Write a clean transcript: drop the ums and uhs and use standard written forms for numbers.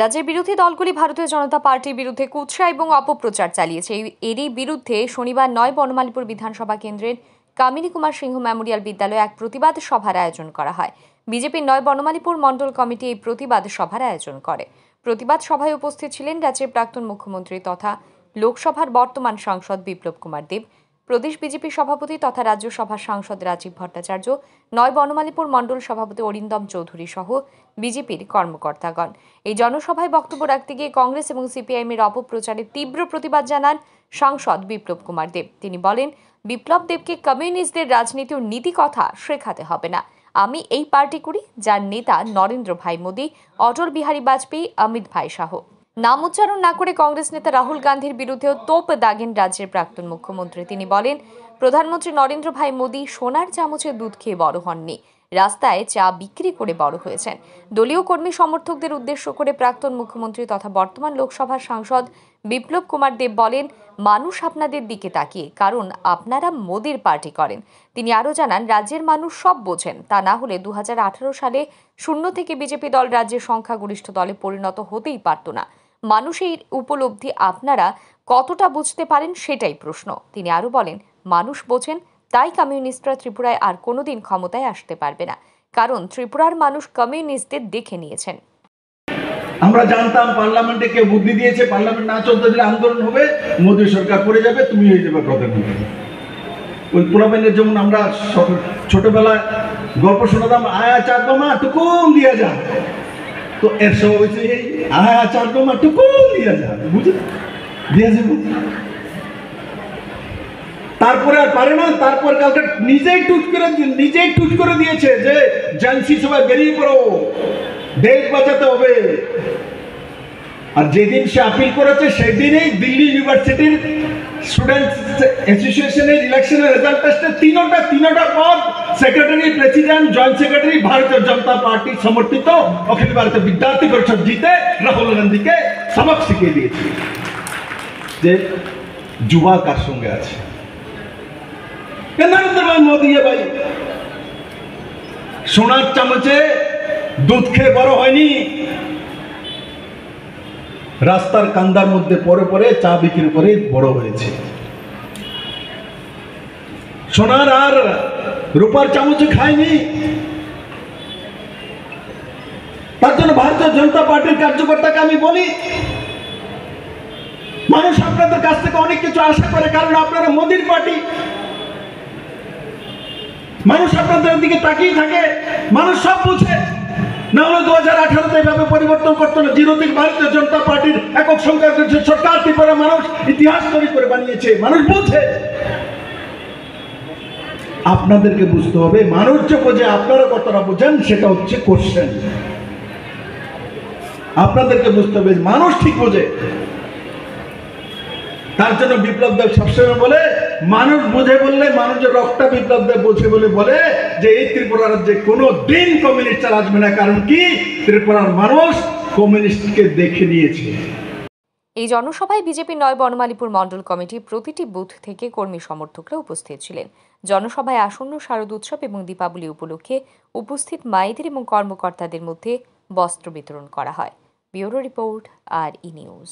রাজ্যের বিরোধী দলগুলি ভারতীয় জনতা পার্টির বিরুদ্ধে কুৎসা এবং অপপ্রচার চালিয়েছে। এরই বিরুদ্ধে শনিবার ৯ বনমালীপুর বিধানসভা কেন্দ্রের কামিনী কুমার সিংহ মেমোরিয়াল বিদ্যালয়ে এক প্রতিবাদ সভার আয়োজন করা হয়। বিজেপির ৯ বনমালীপুর মণ্ডল কমিটি এই প্রতিবাদ সভার আয়োজন করে। প্রতিবাদ সভায় উপস্থিত ছিলেন রাজ্যের প্রাক্তন মুখ্যমন্ত্রী তথা লোকসভার বর্তমান সাংসদ বিপ্লব কুমার দেব, প্রদেশ বিজেপি সভাপতি তথা রাজ্যসভার সাংসদ রাজীব ভট্টাচার্য, ৯ বনমালীপুর মণ্ডল সভাপতি অরিন্দম চৌধুরী সহ বিজেপির কর্মকর্তাগণ। এই জনসভায় বক্তব্য রাখতে গিয়ে কংগ্রেস এবং সিপিআইএমের অপপ্রচারের তীব্র প্রতিবাদ জানান সাংসদ বিপ্লব কুমার দেব। তিনি বলেন, বিপ্লব দেবকে কমিউনিস্টদের রাজনীতি ও নীতি কথা শেখাতে হবে না। আমি এই পার্টি করি যার নেতা নরেন্দ্র ভাই মোদী, অটল বিহারী বাজপেয়ী, অমিত ভাই শাহ। নাম উচ্চারণ না করে কংগ্রেস নেতা রাহুল গান্ধীর বিরুদ্ধেও তোপ দাগেন রাজ্যের প্রাক্তন মুখ্যমন্ত্রী। তিনি বলেন, প্রধানমন্ত্রী নরেন্দ্র ভাই মোদী সোনার চামচে দুধ খেয়ে বড় হননি, রাস্তায় চা বিক্রি করে বড় হয়েছেন। দলীয় কর্মী সমর্থকদের উদ্দেশ্য করে প্রাক্তন মুখ্যমন্ত্রী তথা বর্তমান লোকসভার সাংসদ বিপ্লব কুমার দেব বলেন, মানুষ আপনাদের দিকে তাকিয়ে, কারণ আপনারা মোদীর পার্টি করেন। তিনি আরও জানান, রাজ্যের মানুষ সব বোঝেন, তা না হলে 2018 সালে শূন্য থেকে বিজেপি দল রাজ্যের সংখ্যাগরিষ্ঠ দলে পরিণত হতেই পারত না। মানুষের উপলব্ধি আপনারা কতটা বুঝতে পারেন সেটাই প্রশ্ন। তিনি আরও বলেন, মানুষ বোঝেন, তাই কমিউনিস্টরা ত্রিপুরায় আর কোনোদিন ক্ষমতায় আসতে পারবে না, কারণ ত্রিপুরার মানুষ কমিউনিস্টদের দেখে নিয়েছেন। আমরা জানতাম পার্লামেন্টে কেউ বুদ্ধি দিয়েছে, পার্লামেন্ট না চলতে দিলে আন্দোলন হবে, মোদী সরকার পড়ে যাবে, তুমি হয়ে যাবে প্রধানমন্ত্রী। ওই পুরাবেনের যেমন আমরা ছোটবেলায় গল্প শোনাতাম, আয়া চার বোমা টুকুন দিয়া যা, তো এর সব হয়েছে আয়া চার বোমা টুকুন দিয়া যা, বুঝে দিয়া যাব। তারপরে আর পারে না, তারপর কালকে নিজেই টুইট করে দিয়েছে যে জানসি সবাই বেরিয়ে পড়ো, দেশ বাঁচাতে হবে। আর যেদিন সে আপিল করেছে সেদিনই দিল্লি ইউনিভার্সিটির স্টুডেন্ট অ্যাসোসিয়েশনের ইলেকশনের রেজাল্ট আসছে, তিনটা পদ সেক্রেটারি, প্রেসিডেন্ট, জয়েন্ট সেক্রেটারি ভারতীয় জনতা পার্টি সমর্থিত অখিল ভারতীয় বিদ্যাर्थी পরিষদ জিতে রাহুল গান্ধীকে সবক শিখিয়ে দিয়েছে যে যুবা কার সঙ্গে আছে। নরেন্দ্র ভাই মোদী ভাই সোনার চামচে দুধ খেয়ে বড় হয়নি, রাস্তার কান্দার মধ্যে পরে পরে চা বিক্রি করে বড় হয়েছে। সোনার আর রূপার চামচে খায়নি। তার জন্য ভারতীয় জনতা পার্টির কার্যকর্তাকে আমি বলি, মানুষ আপনাদের কাছ থেকে অনেক কিছু আশা করে, কারণ আপনারা মোদীর পার্টি। মানুষ আপনাদের দিকে তাকিয়ে থাকে, মানুষ সব বুঝে। না হলে 2018-তে এভাবে পরিবর্তন করতো না। জিরো থেকে ভারতীয় জনতা পার্টির একক সংখ্যাগরিষ্ঠ সরকার ত্রিপুরা মানুষ ইতিহাস তৈরি করে বানিয়েছে, মানুষ বুঝে। আপনাদেরকে বুঝতে হবে, মানুষ যে বোঝে আপনারা কতটা বোঝেন সেটা হচ্ছে কোশ্চেন। আপনাদেরকে বুঝতে হবে মানুষ ঠিক বোঝে। তার জন্য বিপ্লব দেব সবসময় বলে, মানুষ বুঝে বললে, মানুষের রক্তটা বিপ্লব দেব বোঝে বলে যে এই ত্রিপুরা রাজ্যে কোনো দিন কমিউনিস্ট আসবে না। কারণ কি, ত্রিপুরার মানুষ কমিউনিস্টকে দেখে নিয়েছে। এই জনসভায় বিজেপির ৯ বনমালীপুর মণ্ডল কমিটির প্রতিটি বুথ থেকে কর্মী সমর্থকরা উপস্থিত ছিলেন। জনসভায় আসন্ন শারদ উৎসব এবং দীপাবলি উপলক্ষে উপস্থিত মায়েদের এবং কর্মকর্তাদের মধ্যে বস্ত্র বিতরণ করা হয়। ব্যুরো রিপোর্ট, আর ই নিউজ।